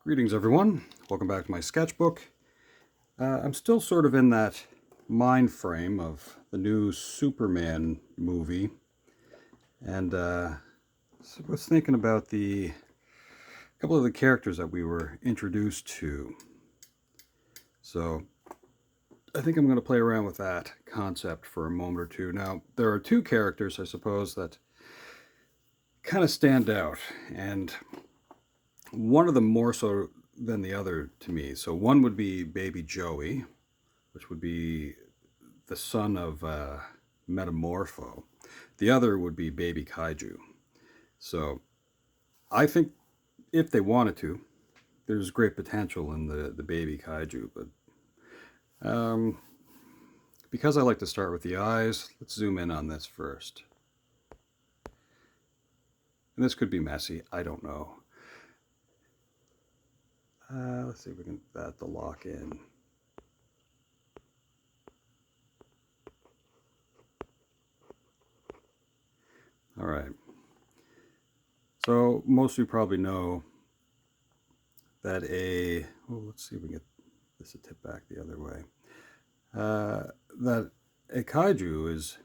Greetings everyone, welcome back to my sketchbook. I'm still sort of in that mind frame of the new Superman movie, and so I was thinking about a couple of the characters that we were introduced to. So I think I'm going to play around with that concept for a moment or two. Now, there are two characters, I suppose, that kind of stand out, and one of them more so than the other to me. So one would be Baby Joey, which would be the son of Metamorpho. The other would be Baby Kaiju. So I think if they wanted to, there's great potential in the Baby Kaiju. But because I like to start with the eyes, let's zoom in on this first. And this could be messy, I don't know. Let's see if we can get that to lock in. All right. So most of you probably know that let's see if we can get this to tip back the other way. That a kaiju is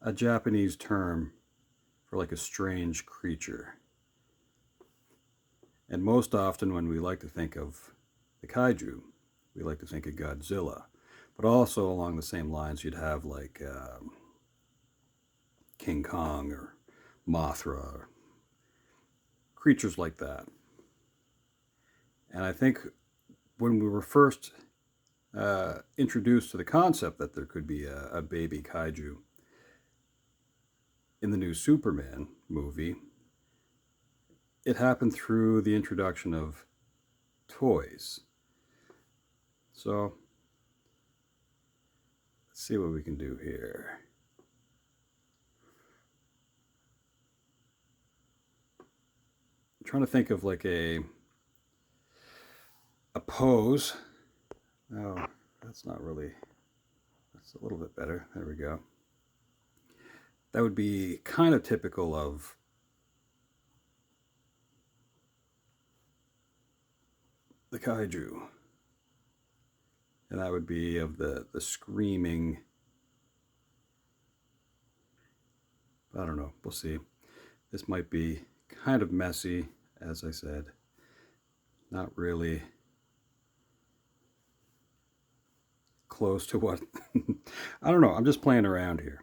a Japanese term for like a strange creature. And most often when we like to think of the kaiju, we like to think of Godzilla. But also along the same lines, you'd have like King Kong or Mothra, or creatures like that. And I think when we were first introduced to the concept that there could be a baby kaiju in the new Superman movie, it happened through the introduction of toys. So let's see what we can do here. I'm trying to think of like a pose. Oh, that's not really, that's a little bit better. There we go. That would be kind of typical of the kaiju. And that would be of the screaming, I don't know, we'll see. This might be kind of messy, as I said. Not really close to what, I don't know, I'm just playing around here.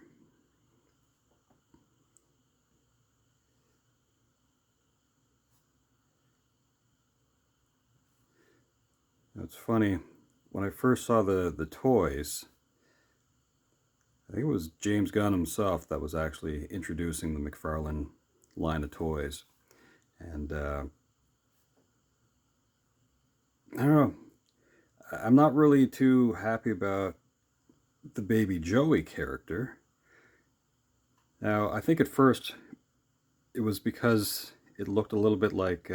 It's funny, when I first saw the toys, I think it was James Gunn himself that was actually introducing the McFarlane line of toys. And I don't know, I'm not really too happy about the Baby Joey character. Now, I think at first it was because it looked a little bit like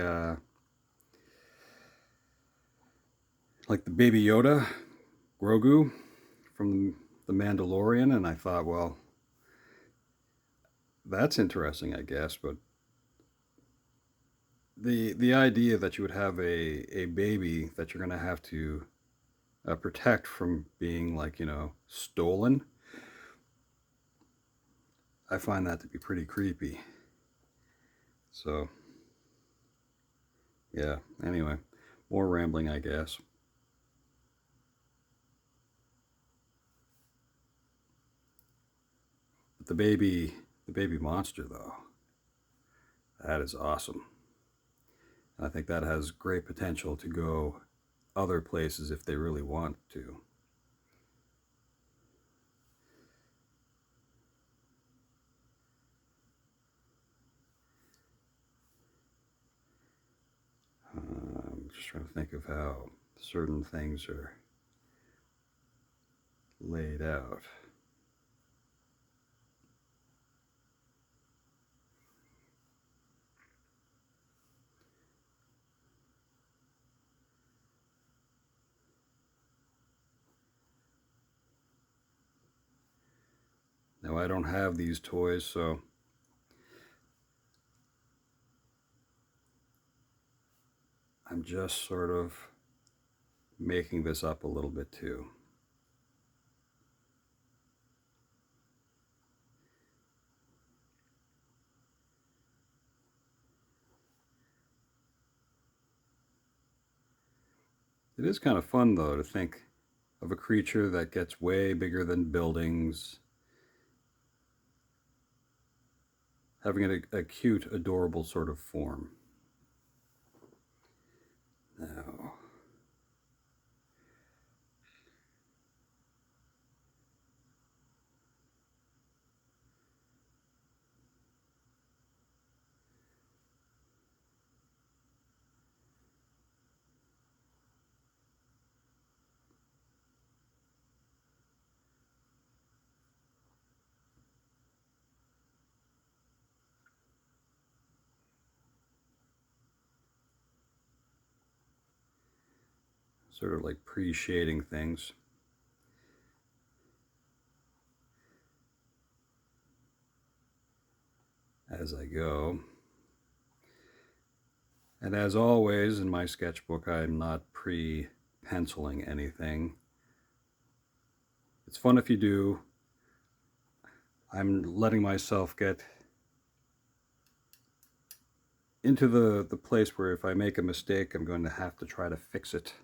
the Baby Yoda, Grogu from The Mandalorian, and I thought, well, that's interesting, I guess, but the idea that you would have a baby that you're going to have to protect from being, like, you know, stolen, I find that to be pretty creepy. So, yeah, anyway, more rambling, I guess. But the baby monster, though, that is awesome. And I think that has great potential to go other places if they really want to. I'm just trying to think of how certain things are laid out. Now, I don't have these toys, so I'm just sort of making this up a little bit too. It is kind of fun, though, to think of a creature that gets way bigger than buildings, having a cute, adorable sort of form. Now, sort of like pre-shading things as I go. And as always in my sketchbook, I'm not pre-penciling anything. It's fun if you do. I'm letting myself get into the place where if I make a mistake, I'm going to have to try to fix it.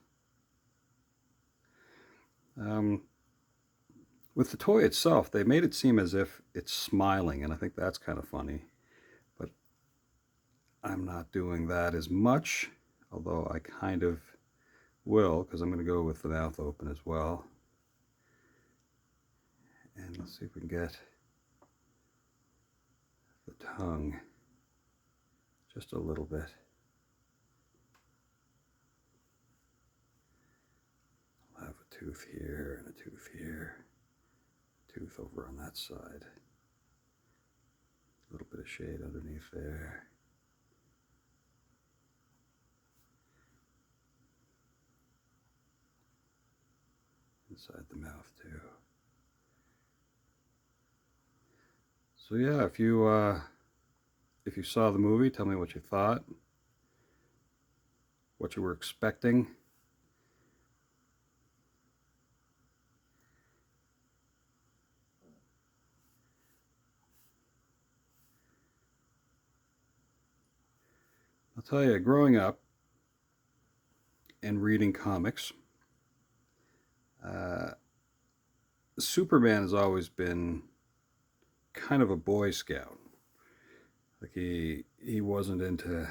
With the toy itself, they made it seem as if it's smiling, and I think that's kind of funny. But I'm not doing that as much, although I kind of will, because I'm going to go with the mouth open as well. And let's see if we can get the tongue just a little bit. I'll have a tooth here and a tooth here, tooth over on that side. A little bit of shade underneath there. Inside the mouth too. So yeah, if you saw the movie, tell me what you thought, what you were expecting. I'll tell you, growing up and reading comics, Superman has always been kind of a Boy Scout. Like he wasn't into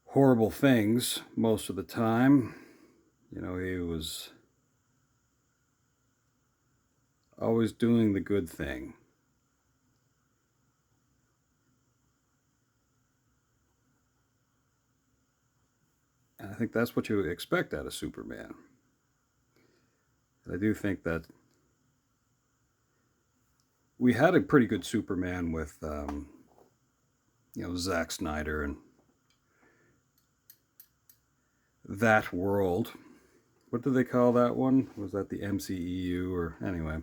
horrible things most of the time. You know, he was always doing the good thing. And I think that's what you would expect out of Superman. And I do think that we had a pretty good Superman with, Zack Snyder and that world. What do they call that one? Was that the MCEU or anyway?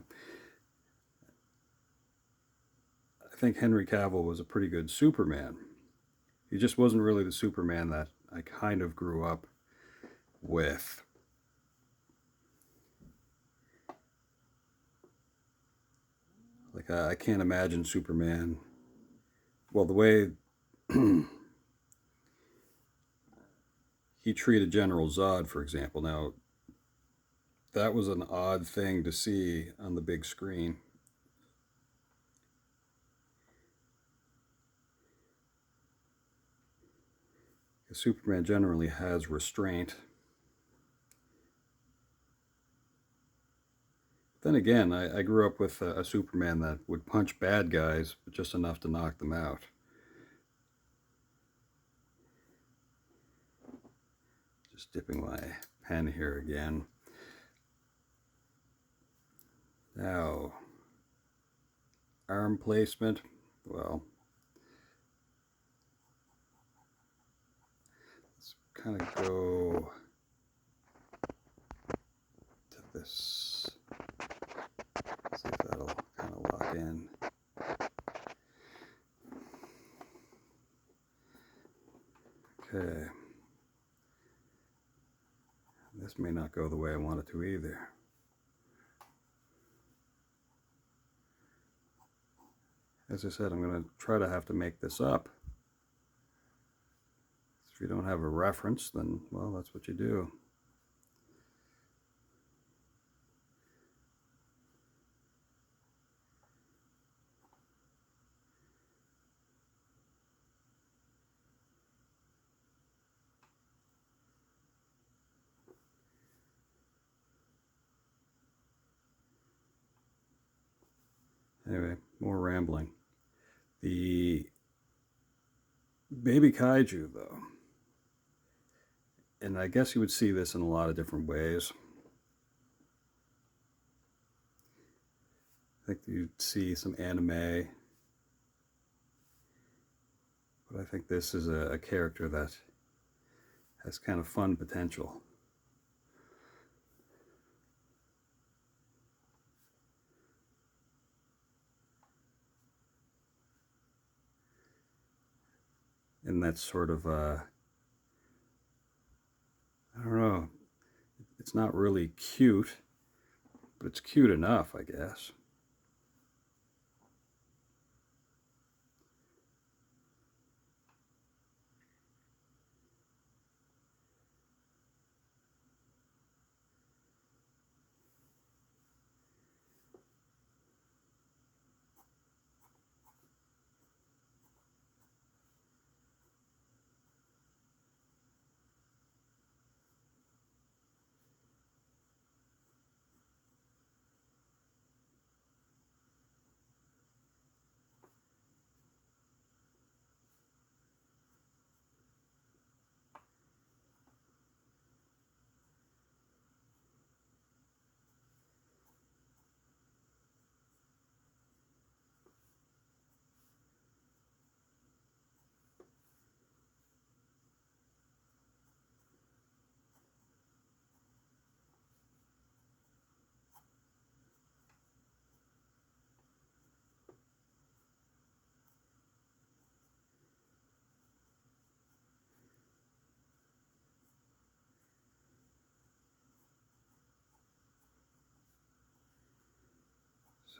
I think Henry Cavill was a pretty good Superman. He just wasn't really the Superman that I kind of grew up with. Like I can't imagine Superman. Well, the way he treated General Zod, for example. Now, that was an odd thing to see on the big screen. Because Superman generally has restraint. Then again, I grew up with a Superman that would punch bad guys, but just enough to knock them out. Just dipping my pen here again. Now, arm placement, well, let's kind of go to this. See if that'll kind of lock in. Okay. This may not go the way I want it to either. As I said, I'm going to try to have to make this up. If you don't have a reference, then, well, that's what you do. Anyway, more rambling. The baby kaiju, though, and I guess you would see this in a lot of different ways. I think you'd see some anime, but I think this is a character that has kind of fun potential. And that's sort of, I don't know, it's not really cute, but it's cute enough, I guess.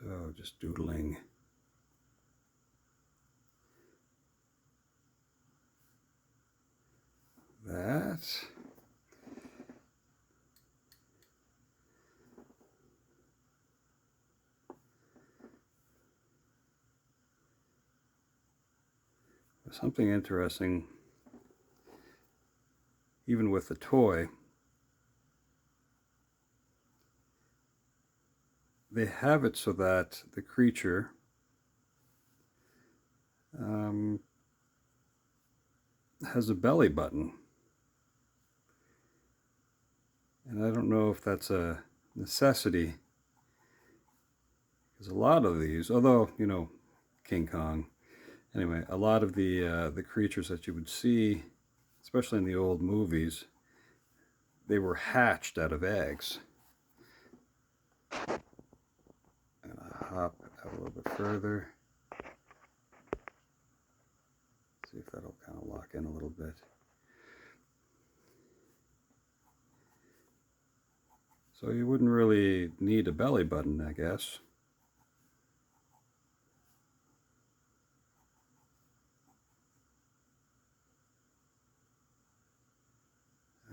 So just doodling. That. Something interesting, even with the toy, they have it so that the creature has a belly button. And I don't know if that's a necessity, because a lot of these, although, you know, King Kong, anyway, a lot of the creatures that you would see, especially in the old movies, they were hatched out of eggs. And I'll hop out a little bit further. See if that'll kind of lock in a little bit. So you wouldn't really need a belly button, I guess.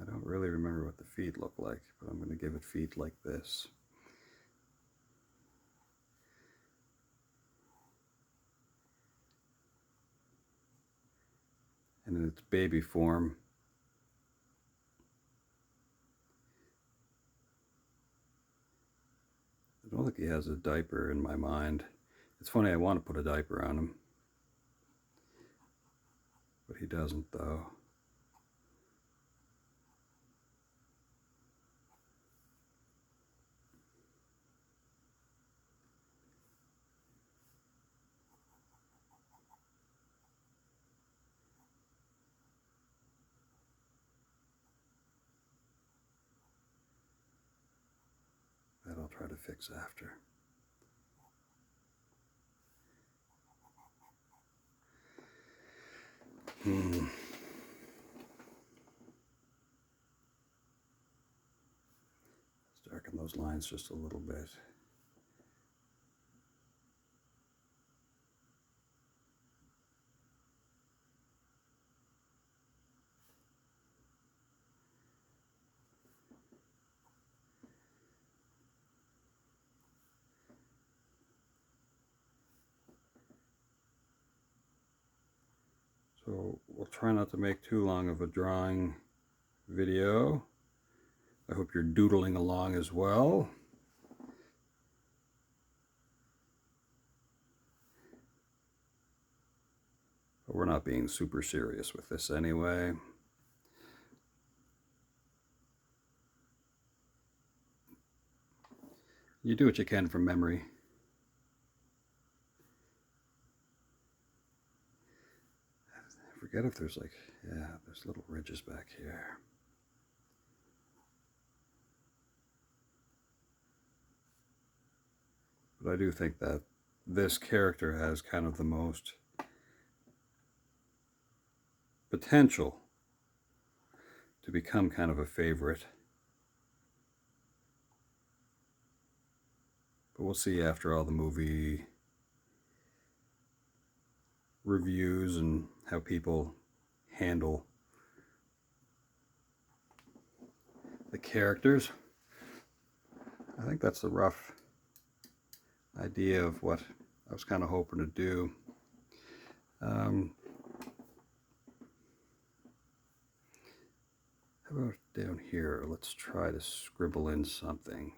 I don't really remember what the feet look like, but I'm going to give it feet like this. And in its baby form, I don't think he has a diaper in my mind. It's funny, I want to put a diaper on him, but he doesn't, though. That I'll try to fix after. those lines just a little bit. So we'll try not to make too long of a drawing video. I hope you're doodling along as well. But we're not being super serious with this anyway. You do what you can from memory. I forget if there's like, yeah, there's little ridges back here. But I do think that this character has kind of the most potential to become kind of a favorite. But we'll see after all the movie reviews and how people handle the characters. I think that's the rough idea of what I was kind of hoping to do. How about down here? Let's try to scribble in something.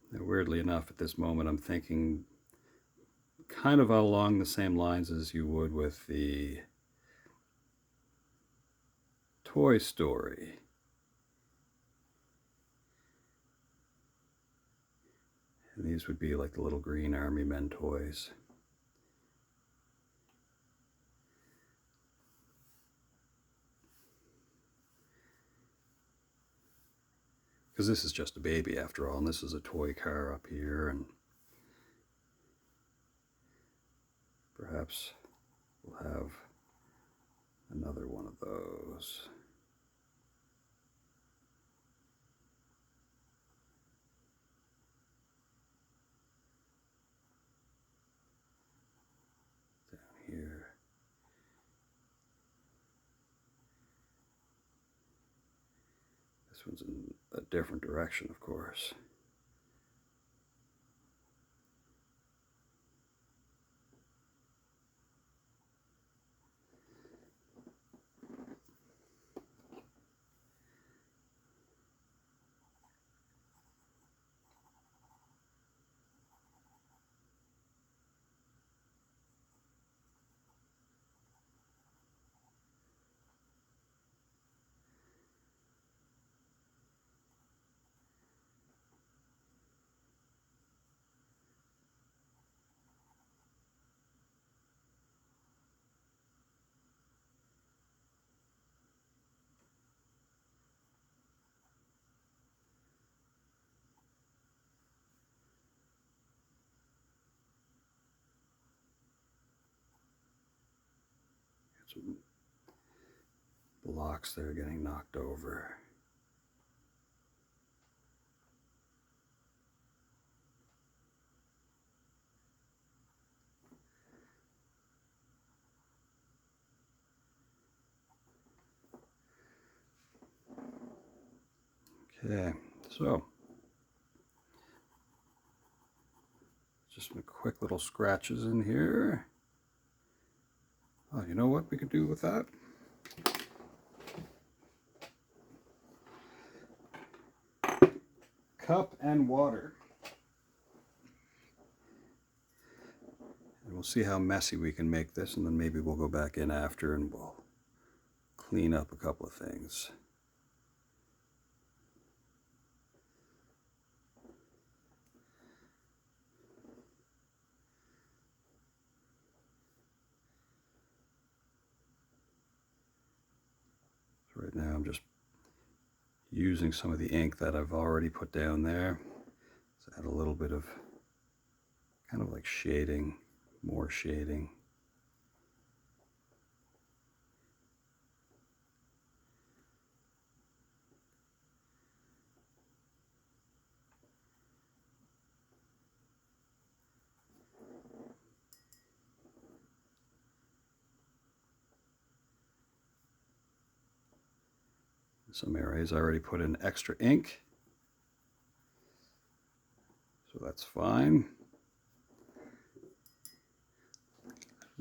Now, weirdly enough, at this moment, I'm thinking kind of along the same lines as you would with the Toy Story. And these would be like the little green army men toys. Because this is just a baby after all, and this is a toy car up here, and perhaps we'll have another one of those. Down here. This one's in a different direction, of course. Some blocks there getting knocked over. Okay, so just some quick little scratches in here. Oh, you know what we could do with that? Cup and water. And we'll see how messy we can make this, and then maybe we'll go back in after and we'll clean up a couple of things. I'm just using some of the ink that I've already put down there. So add a little bit of kind of like shading, more shading. Some areas I already put in extra ink, so that's fine.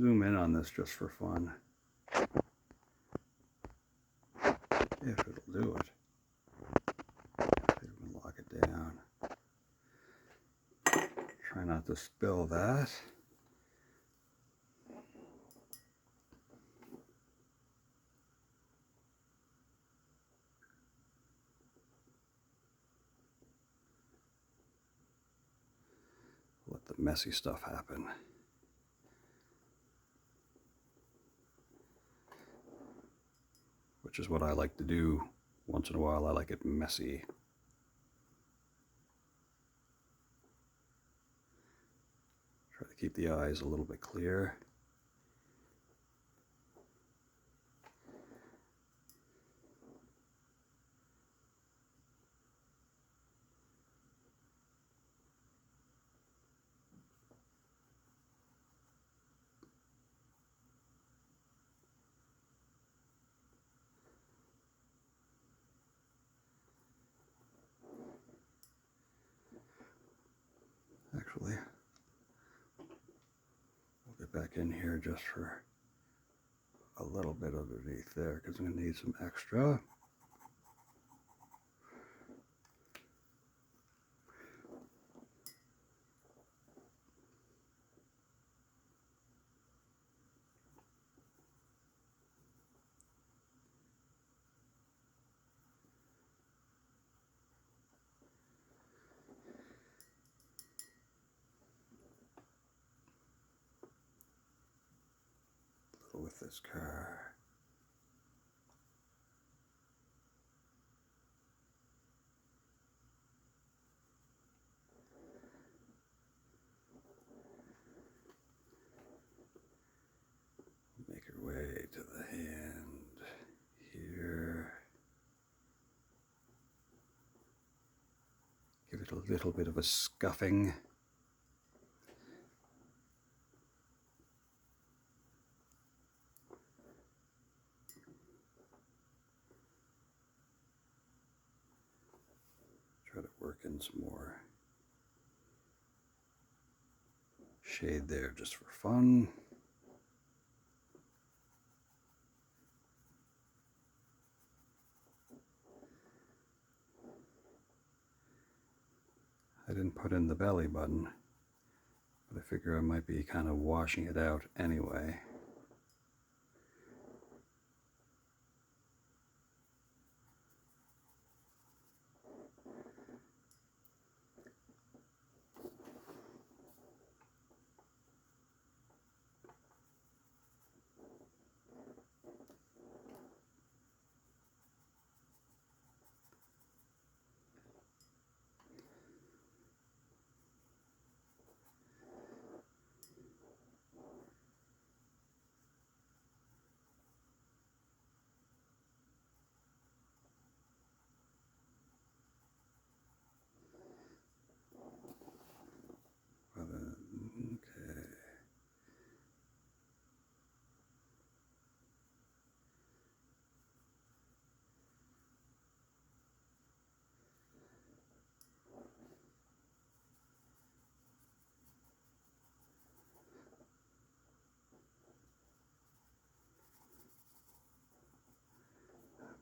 Zoom in on this just for fun, if it'll do it. Lock it down. Try not to spill that. Let the messy stuff happen. Which is what I like to do once in a while. I like it messy. Try to keep the eyes a little bit clear. Actually, we'll get back in here just for a little bit underneath there because I'm going to need some extra. With this car. Make your way to the hand here. Give it a little bit of a scuffing. Try to work in some more shade there just for fun. I didn't put in the belly button, but I figure I might be kind of washing it out anyway.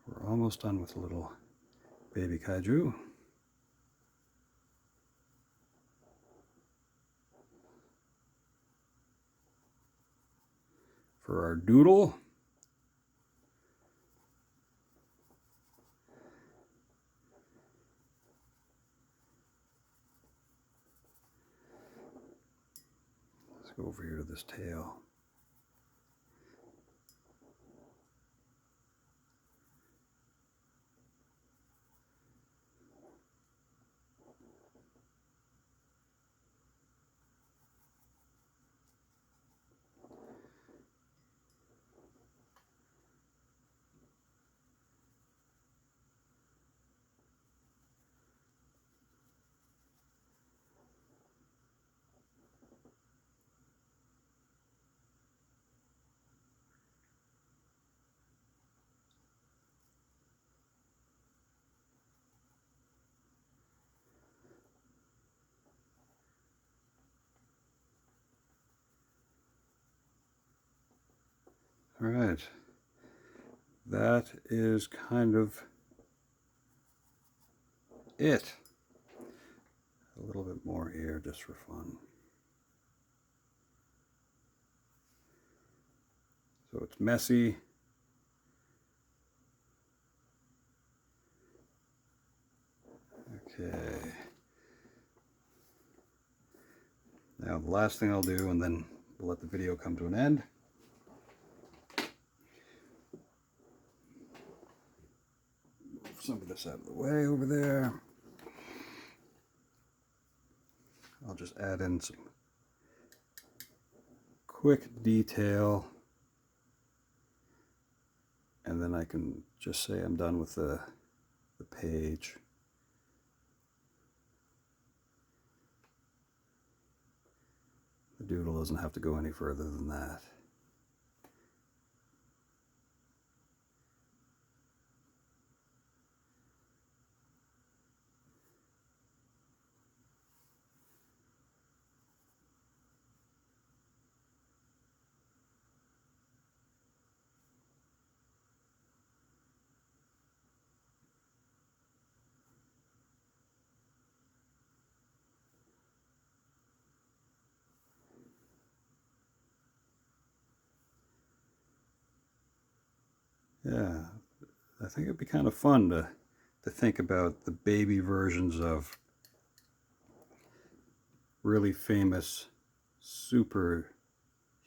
We're almost done with a little baby kaiju. For our doodle, let's go over here to this tail. right. That is kind of it. A little bit more here just for fun. So it's messy. Okay. Now the last thing I'll do, and then we'll let the video come to an end. Move some of this out of the way over there. I'll just add in some quick detail, and then I can just say I'm done with the page. The doodle doesn't have to go any further than that. Yeah, I think it'd be kind of fun to think about the baby versions of really famous, super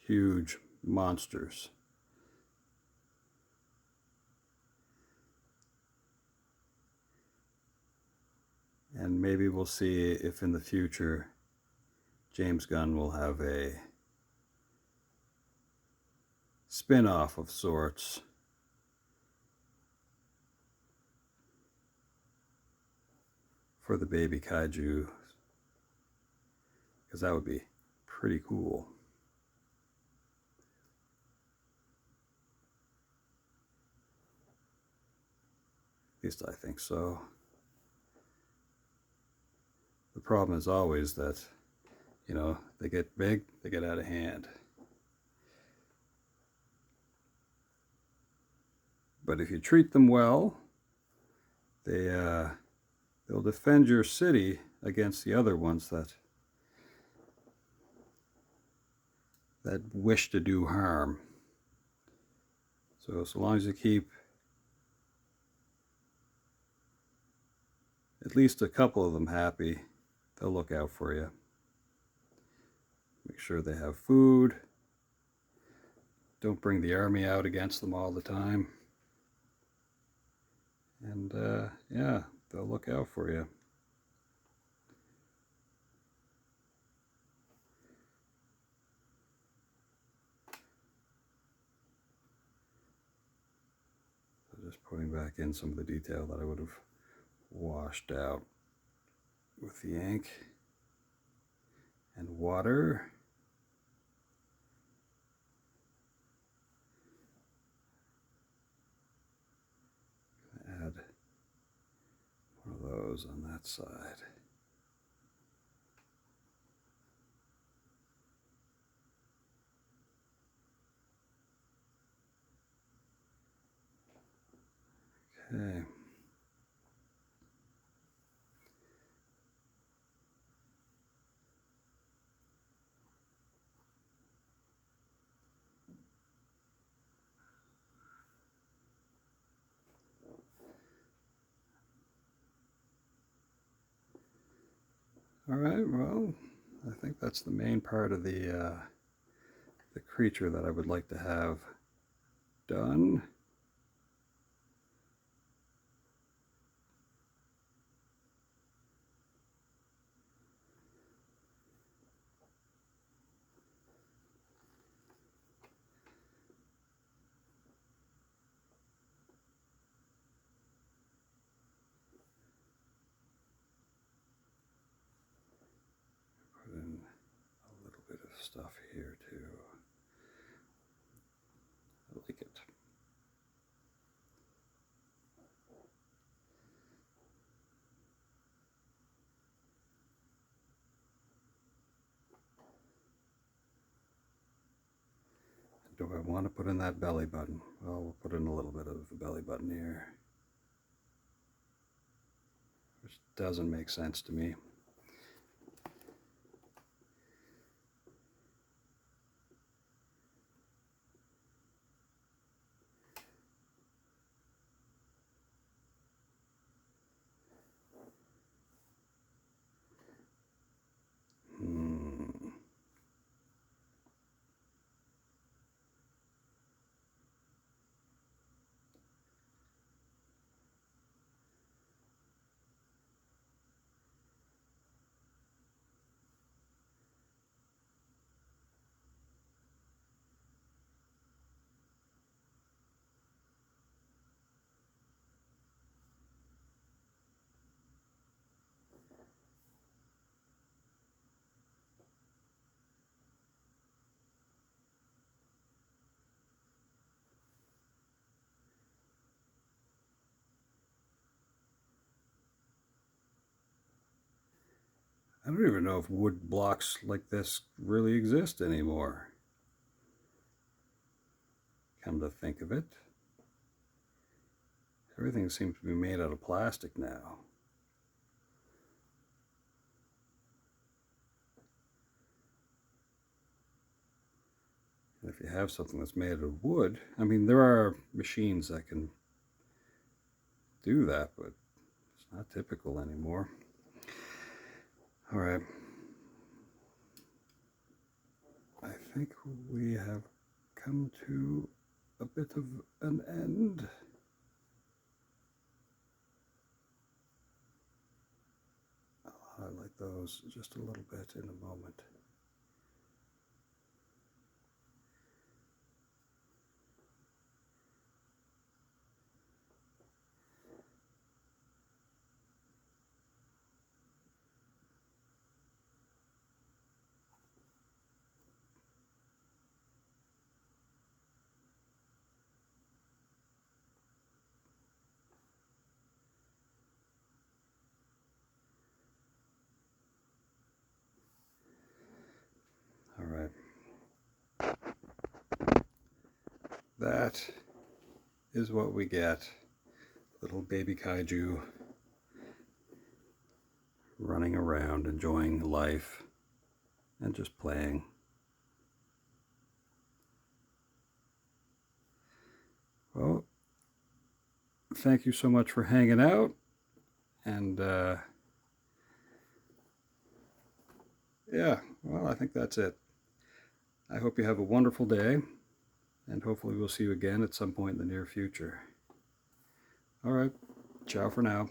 huge monsters. And maybe we'll see if in the future James Gunn will have a spin-off of sorts for the baby kaiju, because that would be pretty cool. At least I think so. The problem is always that, you know, they get big, they get out of hand. But if you treat them well, they'll defend your city against the other ones that wish to do harm. So as long as you keep at least a couple of them happy, they'll look out for you. Make sure they have food. Don't bring the army out against them all the time. And yeah, they'll look out for you. So just putting back in some of the detail that I would have washed out with the ink and water. Add one of those on that side. Okay. All right, well, I think that's the main part of the creature that I would like to have done. Put in a little bit of stuff here too. I like it. do I want to put in that belly button? Well, we'll put in a little bit of a belly button here, which doesn't make sense to me. I don't even know if wood blocks like this really exist anymore. Come to think of it, everything seems to be made out of plastic now. And if you have something that's made of wood, I mean, there are machines that can do that, but it's not typical anymore. All right. I think we have come to a bit of an end. I'll highlight those just a little bit in a moment. All right. That is what we get. Little baby kaiju running around, enjoying life and just playing. Well, thank you so much for hanging out, and yeah, well, I think that's it. I hope you have a wonderful day, and hopefully we'll see you again at some point in the near future. All right, ciao for now.